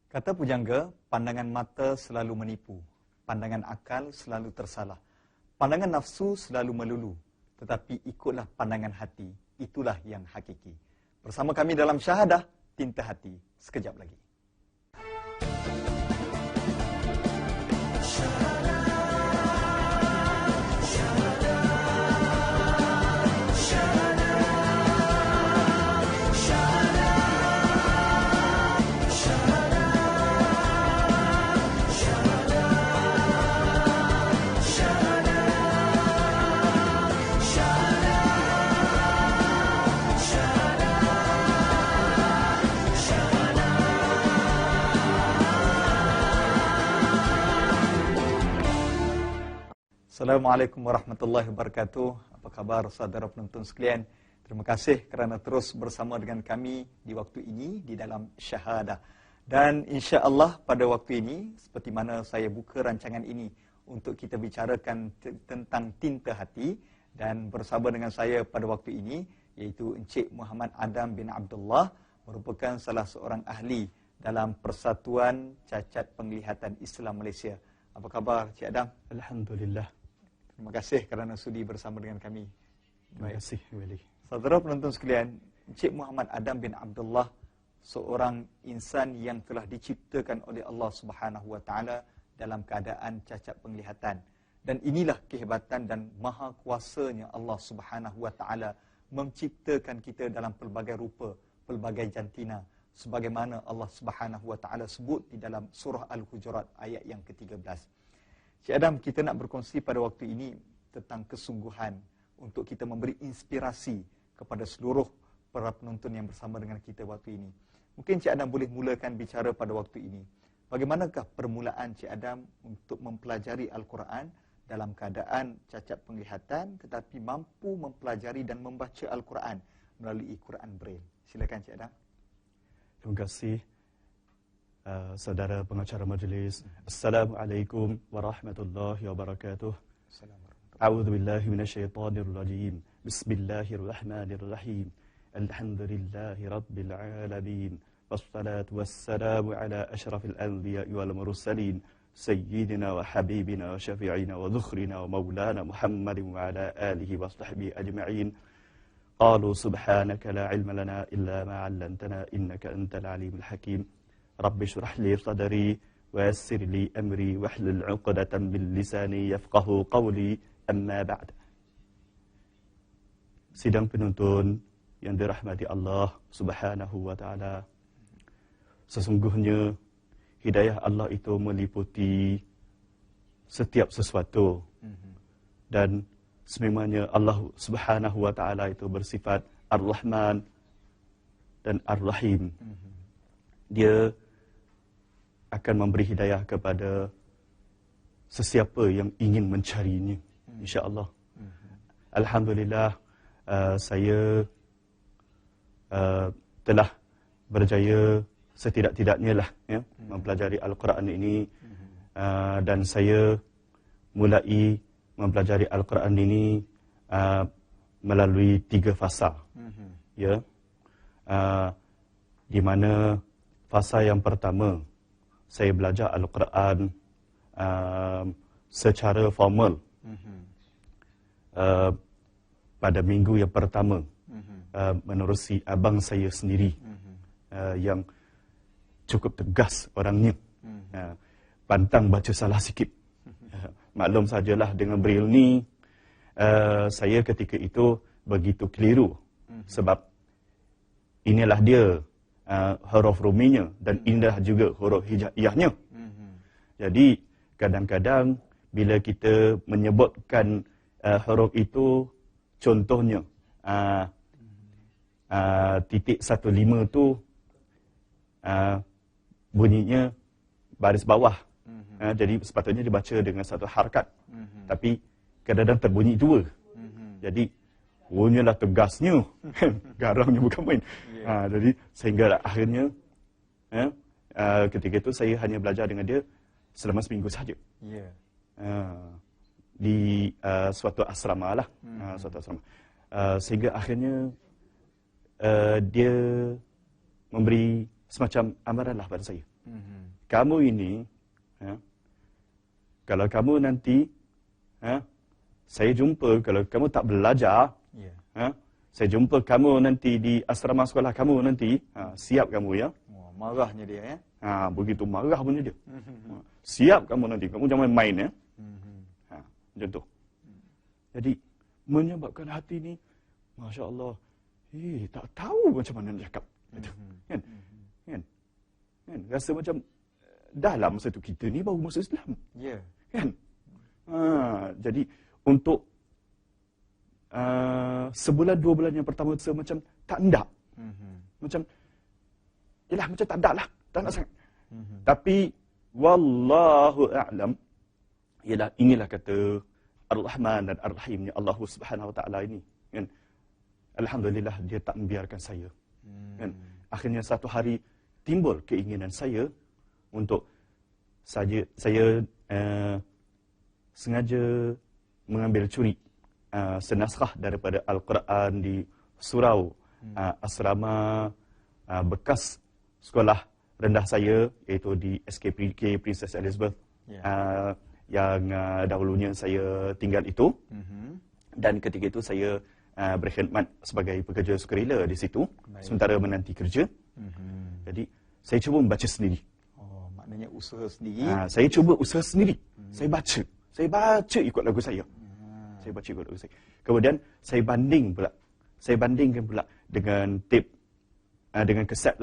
Kata pujangga, pandangan mata selalu menipu, pandangan akal selalu tersalah, pandangan nafsu selalu melulu, tetapi ikutlah pandangan hati, itulah yang hakiki. Bersama kami dalam Syahadah, Tinta Hati, sekejap lagi. Assalamualaikum warahmatullahi wabarakatuh. Apa khabar saudara penonton sekalian? Terima kasih kerana terus bersama dengan kami di waktu ini di dalam Syahadah. Dan insya-Allah pada waktu ini, seperti mana saya buka rancangan ini untuk kita bicarakan tentang tinta hati, dan bersama dengan saya pada waktu ini iaitu Encik Muhammad Adam bin Abdullah, merupakan salah seorang ahli dalam Persatuan Cacat Penglihatan Islam Malaysia. Apa khabar Cik Adam? Alhamdulillah. Terima kasih kerana sudi bersama dengan kami. Terima kasih, Wali. Saudara penonton sekalian, Encik Muhammad Adam bin Abdullah seorang insan yang telah diciptakan oleh Allah Subhanahu Wa Taala dalam keadaan cacat penglihatan. Dan inilah kehebatan dan maha kuasanya Allah Subhanahu Wa Taala menciptakan kita dalam pelbagai rupa, pelbagai jantina, sebagaimana Allah Subhanahu Wa Taala sebut di dalam surah Al-Hujurat ayat yang ke-13. Cik Adam, kita nak berkongsi pada waktu ini tentang kesungguhan untuk kita memberi inspirasi kepada seluruh para penonton yang bersama dengan kita waktu ini. Mungkin Cik Adam boleh mulakan bicara pada waktu ini. Bagaimanakah permulaan Cik Adam untuk mempelajari Al-Quran dalam keadaan cacat penglihatan tetapi mampu mempelajari dan membaca Al-Quran melalui Quran Braille? Silakan Cik Adam. Terima kasih. Saudara pengacara majlis. Assalamualaikum warahmatullahi wabarakatuh. A'udzu billahi minasyaitonir rajim. Bismillahirrahmanirrahim. Alhamdulillahi rabbil alamin. Wassalatu wassalamu ala asyrafil anbiya'i wal mursalin. Sayyidina wa habibina wa syafi'ina wa dhukhrina wa maulana Muhammadin wa ala alihi wa sahbihi ajma'in. Qalu subhanaka la ilma lana illa ma 'allamtana innaka antal alimul hakim. Rabbi syrah li sadri wa yassir li amri wahlul 'uqdatam min lisani yafqahu qawli, amma ba'd. Sidang penonton yang dirahmati Allah Subhanahu wa taala. Sesungguhnya hidayah Allah itu meliputi setiap sesuatu. Dan sememangnya Allah Subhanahu wa taala itu bersifat Ar-Rahman dan Ar-Rahim. Dia akan memberi hidayah kepada sesiapa yang ingin mencarinya, insya-Allah. Alhamdulillah, saya telah berjaya setidak-tidaknya lah mempelajari Al-Quran ini, dan saya mulai mempelajari Al-Quran ini melalui 3 fasa. Ya. Di mana fasa yang pertama saya belajar Al-Quran secara formal pada minggu yang pertama, menerusi abang saya sendiri yang cukup tegas orangnya, pantang baca salah sikit. Maklum sajalah dengan Braille ni, saya ketika itu begitu keliru, sebab inilah dia huruf Ruminya dan inilah juga huruf hijaiyahnya. Jadi kadang-kadang bila kita menyebutkan huruf itu, contohnya titik 15 tu bunyinya baris bawah. Jadi sepatutnya dibaca dengan satu harakat. Tapi kadang-kadang terbunyi 2. Jadi bunyilah tegasnya, garangnya bukan main. Jadi sehingga akhirnya ketika itu saya hanya belajar dengan dia selama seminggu saja. Di suatu asrama lah, suatu asrama. Sehingga akhirnya dia memberi semacam amaranlah pada saya. Kamu ini, kalau kamu nanti, saya jumpa, kalau kamu tak belajar, saya jumpa kamu nanti di asrama sekolah kamu nanti, siap kamu ya. Marahnya dia ya. Begitu marah punya dia. Siap kamu nanti, kamu jangan main ya. Macam tu. Jadi, menyebabkan hati ni, Masya Allah, tak tahu macam mana nak cakap. Kan? Rasa macam, dah lah masa tu kita ni baru masuk Islam. Ya. Kan? Jadi, untuk sebulan, 2 bulan yang pertama rasa macam tak hendak. Macam, yelah macam tak hendak lah. Tak nak sangat. Tapi, Wallahu a'lam, ialah inilah kata Ar-Rahman dan Ar-Rahimnya Allah Subhanahu Wa Taala ini. Kan? Alhamdulillah dia tak membiarkan saya. Kan? Akhirnya satu hari timbul keinginan saya untuk saya sengaja mengambil curi senaskah daripada Al-Quran di surau asrama bekas sekolah rendah saya, iaitu di SKPK Princess Elizabeth, yang dahulunya saya tinggal itu. Dan ketika itu saya berkhidmat sebagai pekerja sukarela di situ. Sementara menanti kerja. Jadi saya cuba membaca sendiri. Maknanya usaha sendiri. Saya cuba usaha sendiri. Saya baca ikut lagu saya. Saya baca ikut lagu saya. Kemudian saya bandingkan pula dengan tape, dengan kaset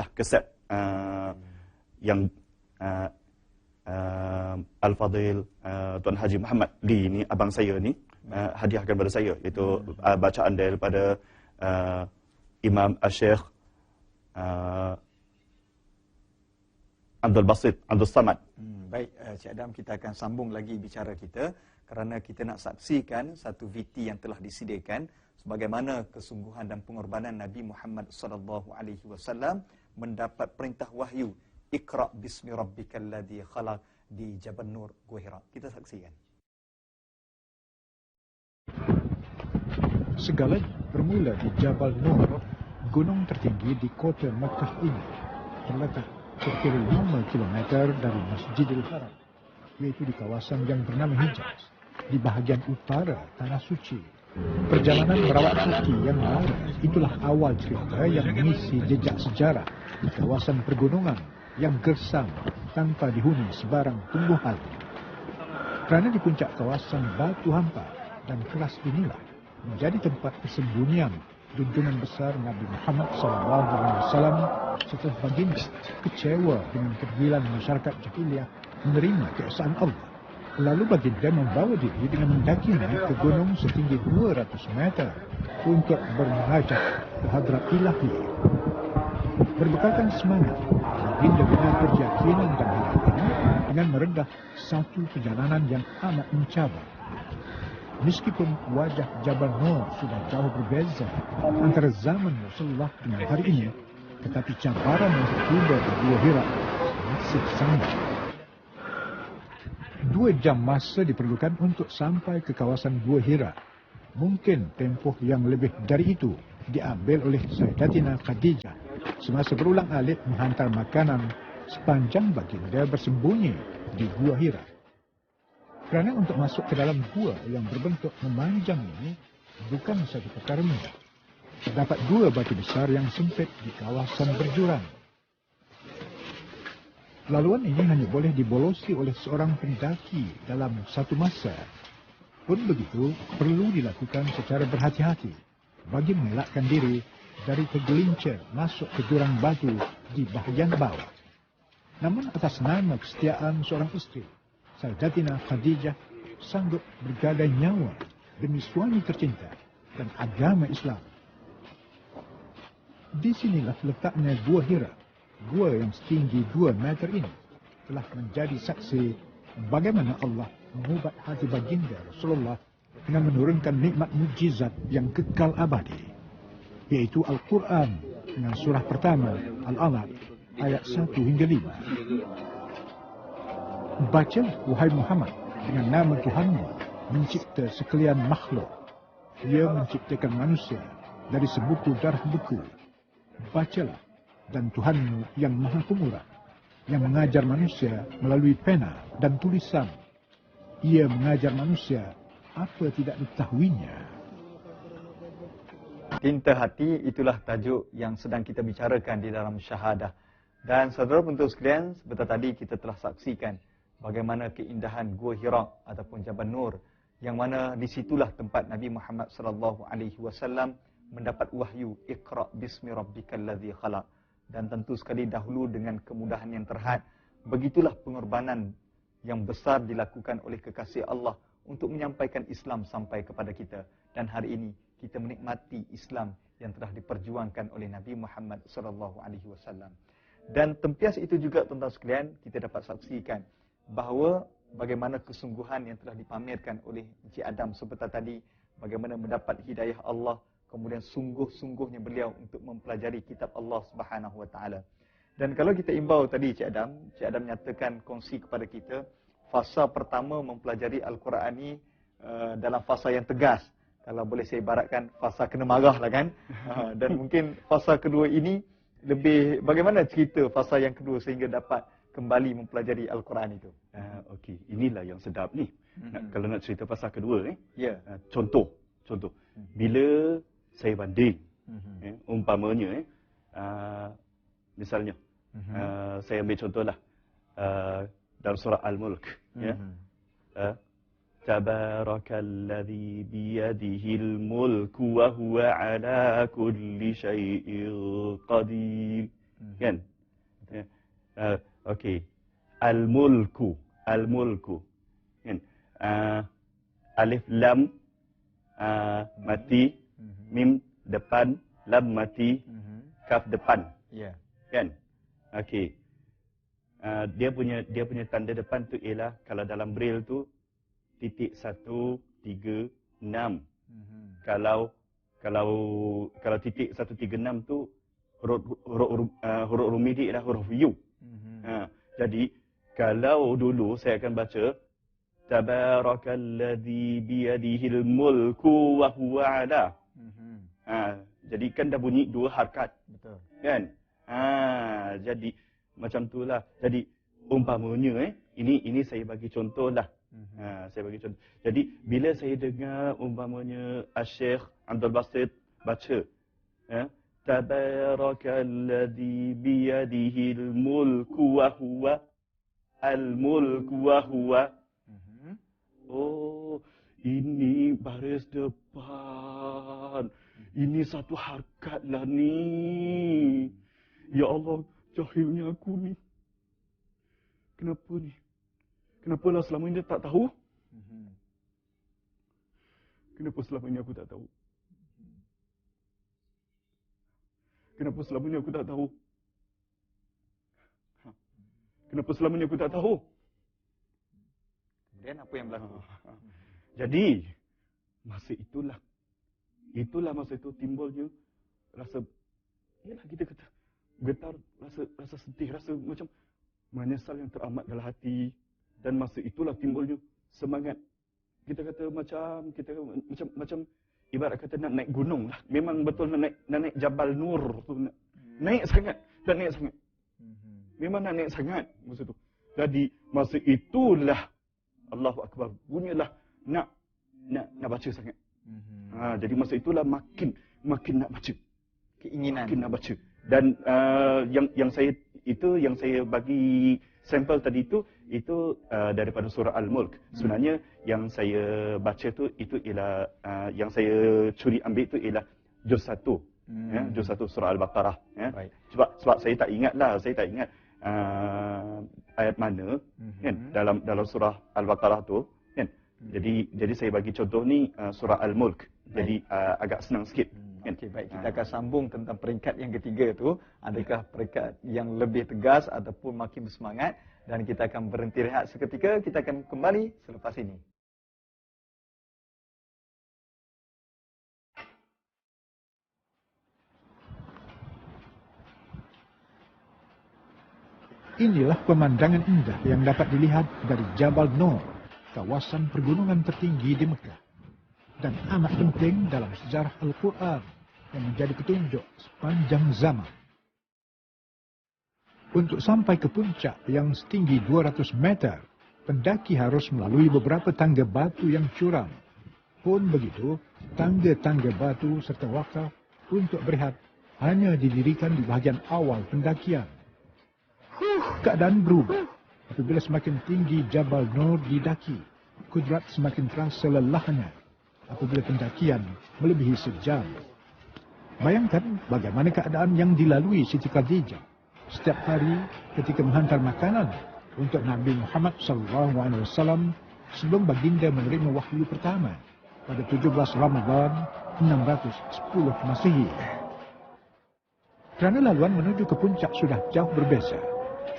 yang Al-Fadhil Tuan Haji Muhammad Lee ni, abang saya ni, hadiahkan pada saya, iaitu bacaan daripada Imam Al-Syekh Abdul Basit Abdul Samad. Baik, Cik Adam, kita akan sambung lagi bicara kita kerana kita nak saksikan satu VT yang telah disediakan sebagaimana kesungguhan dan pengorbanan Nabi Muhammad SAW mendapat perintah wahyu Iqra' bismi rabbikal ladzi khalaq di Jabal Nur, Gua Hira. Kita saksikan. Segalanya bermula di Jabal Nur, gunung tertinggi di kota Makkah ini, terletak kira-kira 5 km dari Masjidil Haram, yaitu di kawasan yang bernama Hijaz, di bahagian utara Tanah Suci. Perjalanan merawat hati yang lara, itulah awal cerita yang mengisi jejak sejarah di kawasan pergunungan yang gersam tanpa dihuni sebarang tumbuhan. Kerana di puncak kawasan batu hampa dan keras inilah menjadi tempat persembunyian junjungan besar Nabi Muhammad SAW setelah baginda kecewa dengan kegilaan masyarakat jahiliyah menerima keesaan Allah. Lalu baginda membawa diri dengan mendaki naik ke gunung setinggi 200 meter untuk bermunajat ke hadrat ilahi. Berbekalkan semangat, baginda mengatur keyakinan dan hidupnya dengan merendah satu perjalanan yang amat mencabar. Meskipun wajah Jabal Nur sudah jauh berbeza antara zaman Rasulullah dengan hari ini, tetapi cabaran yang tiba di Gua Hira masih sama. 2 jam masa diperlukan untuk sampai ke kawasan Gua Hira. Mungkin tempoh yang lebih dari itu diambil oleh Sayyidatina Khadijah semasa berulang-alik menghantar makanan sepanjang baginda bersembunyi di Gua Hira. Kerana untuk masuk ke dalam gua yang berbentuk memanjang ini bukan satu perkara mudah. Terdapat 2 batu besar yang sempit di kawasan berjurang. Laluan ini hanya boleh dibolosi oleh seorang pendaki dalam satu masa. Pun begitu, perlu dilakukan secara berhati-hati bagi mengelakkan diri dari tergelincir masuk ke jurang batu di bahagian bawah. Namun atas nama kesetiaan seorang isteri, Sayyidatina Khadijah sanggup bergadai nyawa demi suami tercinta dan agama Islam. Di sinilah letaknya Gua Hira. Gua yang setinggi 2 meter ini telah menjadi saksi bagaimana Allah mengubat hati baginda Rasulullah dengan menurunkan nikmat mujizat yang kekal abadi, yaitu Al-Quran dengan surah pertama Al-Alaq ayat 1 hingga 5. Baca, wahai Muhammad, dengan nama Tuhanmu mencipta sekalian makhluk. Ia menciptakan manusia dari sebuku darah beku. Bacalah, dan Tuhanmu yang Maha Pemurah, yang mengajar manusia melalui pena dan tulisan. Ia mengajar manusia apa tidak diketahuinya. Tinta hati, itulah tajuk yang sedang kita bicarakan di dalam syahadah. Dan saudara penonton sekalian, sebentar tadi kita telah saksikan bagaimana keindahan Gua Hira ataupun Jabal Nur, yang mana disitulah tempat Nabi Muhammad SAW mendapat wahyu Iqra bismi rabbikal ladzi khalaq. Dan tentu sekali dahulu dengan kemudahan yang terhad, begitulah pengorbanan yang besar dilakukan oleh kekasih Allah untuk menyampaikan Islam sampai kepada kita. Dan hari ini kita menikmati Islam yang telah diperjuangkan oleh Nabi Muhammad SAW. Dan tempias itu juga tuan-tuan sekalian, kita dapat saksikan bahawa bagaimana kesungguhan yang telah dipamerkan oleh Encik Adam sebentar tadi, bagaimana mendapat hidayah Allah, kemudian sungguh-sungguhnya beliau untuk mempelajari kitab Allah Subhanahu Wa Taala. Dan kalau kita imbau tadi Encik Adam nyatakan kongsi kepada kita, fasa pertama mempelajari Al-Quran ini dalam fasa yang tegas. Kalau boleh saya ibaratkan, fasa kena marah lah kan. Dan mungkin fasa kedua ini lebih, bagaimana cerita fasa yang kedua sehingga dapat kembali mempelajari Al-Quran itu? Okey, inilah yang sedap ni. Kalau nak cerita fasa kedua ni, Ya. Contoh. Bila saya banding, umpamanya, misalnya, saya ambil contohlah, dalam surah Al-Mulk, Tabarakalladzi biyadihil mulku wa huwa ala kulli syai'in qadir. Kan? Okey. Al-mulku. Kan? Alif lam mati, mim depan, lam mati, kaf depan. Ya. Kan? Okey. Dia punya tanda depan tu ialah kalau dalam braille tu titik 1, 3, 6. Kalau titik 1, 3, 6 tu huruf rumidi ialah huruf U. Jadi kalau dulu saya akan baca Tabarakalladzi biyadihil mulku wa huwa ala. Jadi kan dah bunyi dua harakat. Betul. Kan? Jadi macam itulah. Jadi umpamanya ini saya bagi contoh lah. Saya bagi contoh. Jadi bila saya dengar umpamanya Syekh Abdul Basit baca Tabarakalladzi biyadihil mulku wa huwa al-mulku wa huwa. Oh, ini baris depan. Ini satu harakat lah ni. Ya Allah, jahilnya aku ni. Kenapa ni? Kenapalah selama ini dia tak tahu? Kenapa selama ini aku tak tahu? Kenapa selama ini aku tak tahu? Kenapa selama ini aku tak tahu? Kemudian apa yang berlaku? Jadi, masa itulah masa itu timbulnya rasa, yalah kita kata, getar, rasa sedih, rasa macam menyesal yang teramat dalam hati. Dan masa itulah timbulnya semangat. Kita kata macam ibarat kata nak naik gunung lah. Memang betul nak naik Jabal Nur tu. Naik sangat. Memang nak naik sangat masa tu. Jadi masa itulah Allahu Akbar, bunyilah nak baca sangat. Jadi masa itulah makin nak baca. Keinginan. Makin nak baca. Dan yang saya bagi sampel tadi itu daripada surah Al-Mulk. Sebenarnya yang saya baca itu ialah yang saya curi ambil itu ialah juz 1. Juz 1 surah Al-Baqarah, Baik. Sebab saya tak ingat ayat mana kan dalam surah Al-Baqarah tu kan. Jadi saya bagi contoh ni surah Al-Mulk. Jadi agak senang sikit. Okey, baik. Kita akan sambung tentang peringkat yang ketiga tu. Adakah peringkat yang lebih tegas ataupun makin bersemangat? Dan kita akan berhenti rehat seketika. Kita akan kembali selepas ini. Inilah pemandangan indah yang dapat dilihat dari Jabal Nur, kawasan pergunungan tertinggi di Mekah. Dan amat penting dalam sejarah Al-Quran yang menjadi petunjuk sepanjang zaman. Untuk sampai ke puncak yang setinggi 200 meter, pendaki harus melalui beberapa tangga batu yang curam. Pun begitu, tangga-tangga batu serta wakaf untuk berehat hanya didirikan di bahagian awal pendakian. Keadaan berubah apabila semakin tinggi Jabal Nur didaki. Kudrat semakin terasa lelahnya apabila pendakian melebihi sejam. Bayangkan bagaimana keadaan yang dilalui Siti Khadijah setiap hari ketika menghantar makanan untuk Nabi Muhammad SAW sebelum baginda menerima wahyu pertama pada 17 Ramadan 610 Masehi. Kerana laluan menuju ke puncak sudah jauh berbeza,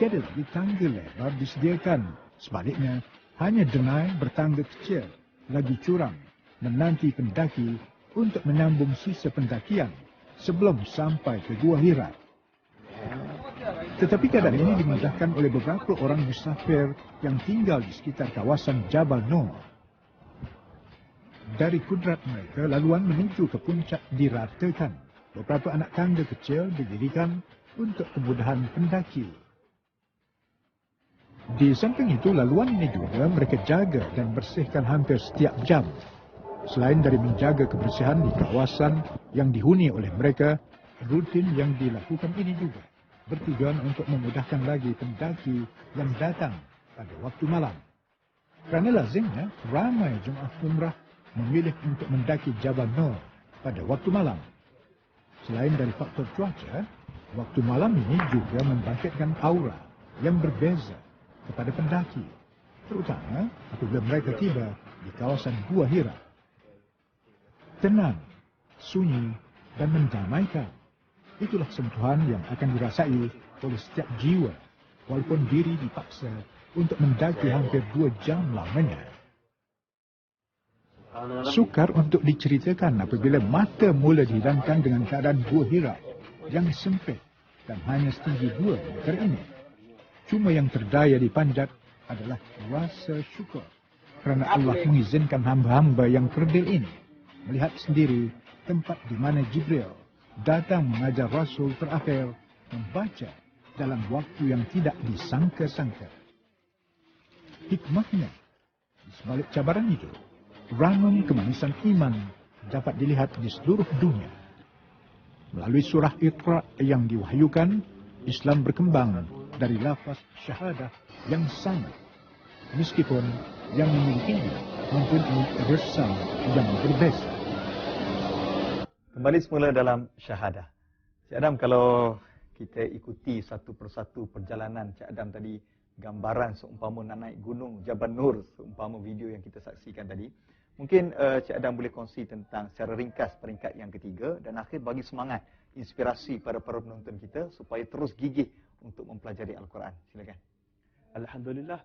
tiada lagi tangga lebar disediakan. Sebaliknya, hanya denai bertangga kecil, lagi curam, menanti pendaki untuk menyambung sisa pendakian sebelum sampai ke Gua Hira. Tetapi keadaan ini dimudahkan oleh beberapa orang musafir yang tinggal di sekitar kawasan Jabal Nur. Dari kudrat mereka, laluan menuju ke puncak diratakan. Beberapa anak tangga kecil didirikan untuk kemudahan pendaki. Di samping itu, laluan ini juga mereka jaga dan bersihkan hampir setiap jam. Selain dari menjaga kebersihan di kawasan yang dihuni oleh mereka, rutin yang dilakukan ini juga bertujuan untuk memudahkan lagi pendaki yang datang pada waktu malam. Kerana lazimnya, ramai jemaah umrah memilih untuk mendaki Jabal Nur pada waktu malam. Selain dari faktor cuaca, waktu malam ini juga membangkitkan aura yang berbeza kepada pendaki, terutama apabila mereka tiba di kawasan Gua Hira. Tenang, sunyi, dan mendamaikan. Itulah sentuhan yang akan dirasai oleh setiap jiwa, walaupun diri dipaksa untuk mendaki hampir 2 jam lamanya. Sukar untuk diceritakan apabila mata mula dihilangkan dengan keadaan Gua Hira yang sempit dan hanya setinggi 2 meter ini. Cuma yang terdaya dipanjat adalah rasa syukur kerana Allah mengizinkan hamba-hamba yang kerdil ini melihat sendiri tempat di mana Jibril datang mengajar Rasul terakhir membaca dalam waktu yang tidak disangka-sangka. Hikmahnya, di sebalik cabaran itu, ranum kemanisan iman dapat dilihat di seluruh dunia. Melalui surah Iqra yang diwahyukan, Islam berkembang dari lafaz syahadah yang sama, meskipun yang memilikinya mempunyai resam yang berbeza. Kembali semula dalam syahadah. Cik Adam, kalau kita ikuti satu persatu perjalanan Cik Adam tadi, gambaran seumpama nak naik gunung Jabal Nur, seumpama video yang kita saksikan tadi, mungkin Cik Adam boleh kongsi tentang secara ringkas peringkat yang ketiga dan akhir bagi semangat, inspirasi pada para penonton kita supaya terus gigih untuk mempelajari Al-Quran. Silakan. Alhamdulillah,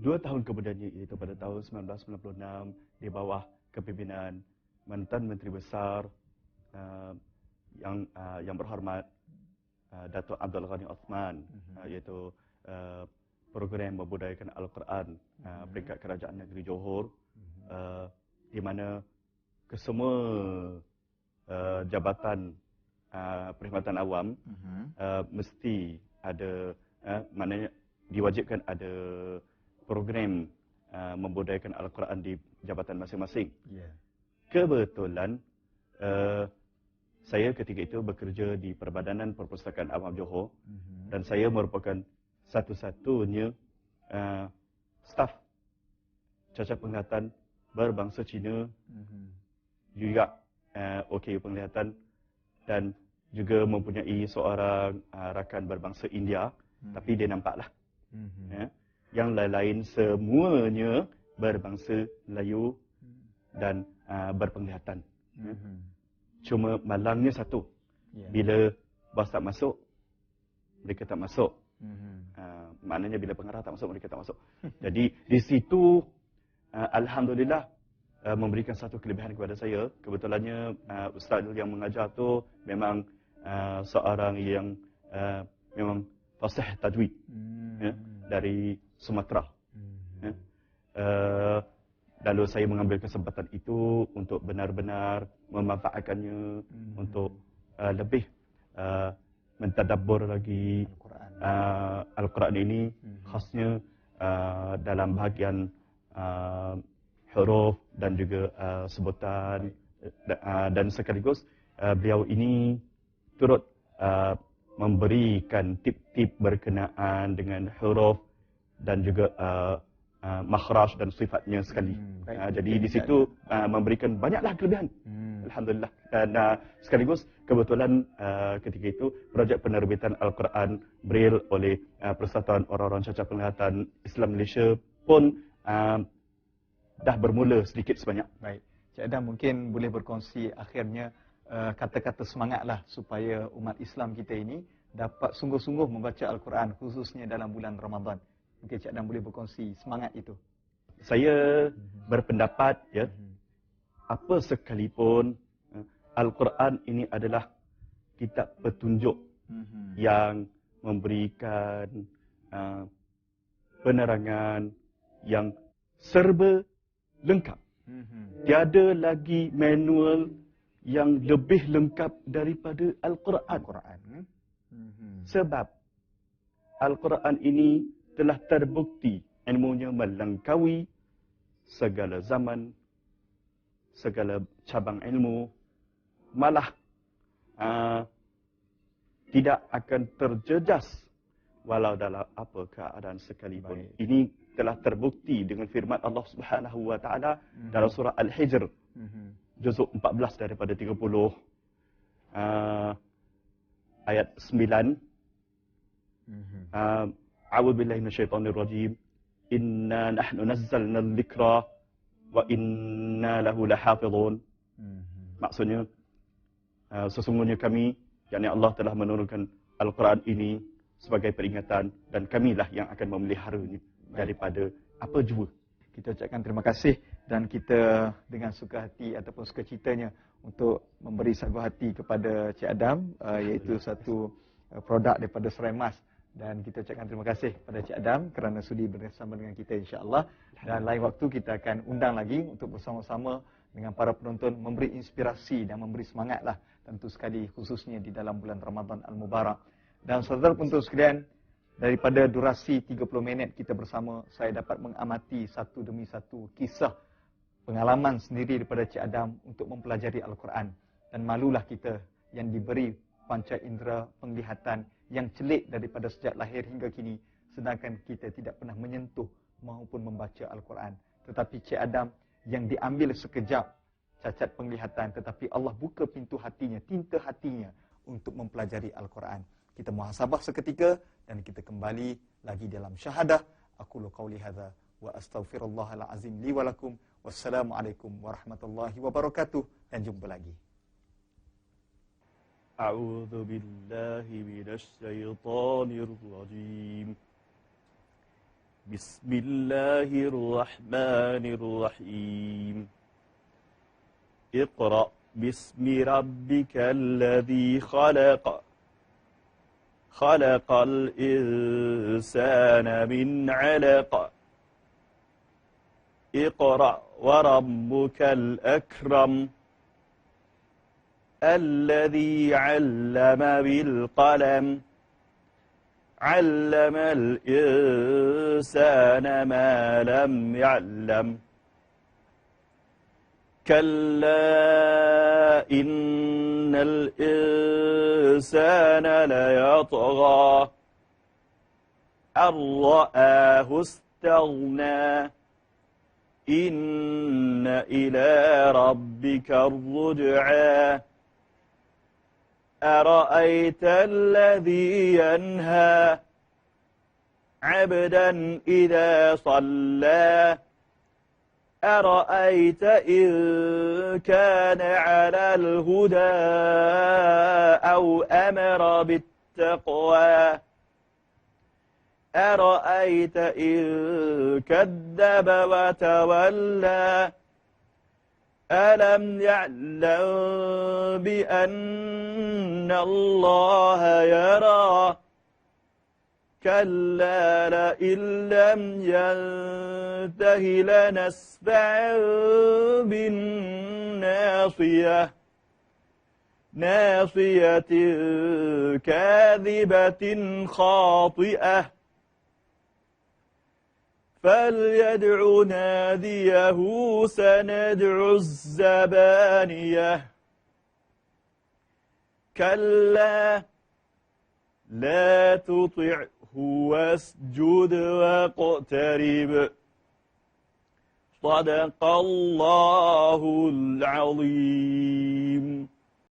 2 tahun kemudiannya, iaitu pada tahun 1996, di bawah kepimpinan mantan Menteri Besar yang berhormat Datuk Abdul Ghani Osman, iaitu program membudayakan Al-Quran peringkat Kerajaan Negeri Johor, di mana kesemua jabatan perkhidmatan awam mesti ada, maknanya diwajibkan ada program membudayakan Al-Quran di jabatan masing-masing. Yeah. Kebetulan saya ketika itu bekerja di Perbadanan Perpustakaan Awam Johor, dan saya merupakan satu-satunya staf cacat penglihatan berbangsa Cina, juga OKU penglihatan, dan juga mempunyai seorang rakan berbangsa India, tapi dia nampaklah. Yang lain-lain semuanya berbangsa Melayu dan berpenglihatan. Cuma malangnya satu, bila bas tak masuk, mereka tak masuk. Maknanya bila pengarah tak masuk, mereka tak masuk. Jadi di situ Alhamdulillah memberikan satu kelebihan kepada saya. Kebetulannya ustaz yang mengajar tu memang seorang yang memang fasih tajwid, dari Sumatera. Lalu saya mengambil kesempatan itu untuk benar-benar memanfaatkannya untuk lebih mentadabbur lagi Al-Quran. Al-Quran ini, khasnya dalam bahagian huruf dan juga sebutan, dan sekaligus beliau ini turut memberikan tip-tip berkenaan dengan huruf dan juga makhraj dan sifatnya sekali. Jadi di situ memberikan banyaklah kelebihan. Alhamdulillah. Dan sekaligus kebetulan ketika itu projek penerbitan Al-Quran Braille oleh Persatuan Orang-Orang Cacat Penglihatan Islam Malaysia pun dah bermula sedikit sebanyak. Baik. Cik Adam mungkin boleh berkongsi akhirnya kata-kata semangatlah supaya umat Islam kita ini dapat sungguh-sungguh membaca Al-Quran khususnya dalam bulan Ramadan. Mungkin Cik Adam boleh berkongsi semangat itu. Saya berpendapat apa sekalipun Al-Quran ini adalah kitab petunjuk yang memberikan penerangan yang serba lengkap. Tiada lagi manual yang lebih lengkap daripada Al-Quran. Sebab Al-Quran ini telah terbukti ilmunya melengkaui segala zaman, segala cabang ilmu, malah tidak akan terjejas walau dalam apa keadaan sekalipun. Ini telah terbukti dengan firman Allah Subhanahu wa taala dalam surah Al-Hijr juzuk 14 daripada 30 ayat 9. A'udzu billahi minasyaitonir rajim. Inna nahnu nazzalna dzikra wa inna lahu lahafizun. Maksudnya sesungguhnya kami, yakni Allah telah menurunkan Al-Quran ini sebagai peringatan dan kamilah yang akan memeliharanya daripada apa jua. Kita ucapkan terima kasih dan kita dengan suka hati ataupun sukacitanya untuk memberi sagu hati kepada Cik Adam, iaitu satu produk daripada Serai Mas. Dan kita ucapkan terima kasih kepada Cik Adam kerana sudi bersama dengan kita, insya-Allah. Dan lain waktu kita akan undang lagi untuk bersama-sama dengan para penonton memberi inspirasi dan memberi semangatlah tentu sekali khususnya di dalam bulan Ramadan Al-Mubarak. Dan saudara penonton sekalian, daripada durasi 30 minit kita bersama, saya dapat mengamati satu demi satu kisah pengalaman sendiri daripada Cik Adam untuk mempelajari Al-Quran. Dan malulah kita yang diberi panca indera penglihatan yang celik daripada sejak lahir hingga kini, sedangkan kita tidak pernah menyentuh maupun membaca Al-Quran. Tetapi Cik Adam yang diambil sekejap cacat penglihatan, tetapi Allah buka pintu hatinya, tinta hatinya untuk mempelajari Al-Quran. Kita muhasabah seketika dan kita kembali lagi dalam syahadah. Aqulu qawli hadza wa astaghfirullahal azim li wa lakum. Wassalamualaikum warahmatullahi wabarakatuh dan jumpa lagi. A'udzu billahi minasy syaithanir rajim. Bismillahirrahmanirrahim. Iqra bismi rabbikal ladzi khalaq. خلق الإنسان من علق اقرأ وربك الأكرم الذي علم بالقلم علم الإنسان ما لم يعلم كلا إن الإنسان ليطغى أن رآه استغنى إن إلى ربك الرجعى أرأيت الذي ينهى عبدا إذا صلى أرأيت إن كان على الهدى أو أمر بالتقوى أرأيت إن كذب وتولى ألم يعلم بأن الله يرى كلا لئن لم ينته لنسفعا بالناصية ناصية كاذبة خاطئة فليدع ناديه سندع الزبانية كلا لا تطعه واسجد واقترب صدق الله العظيم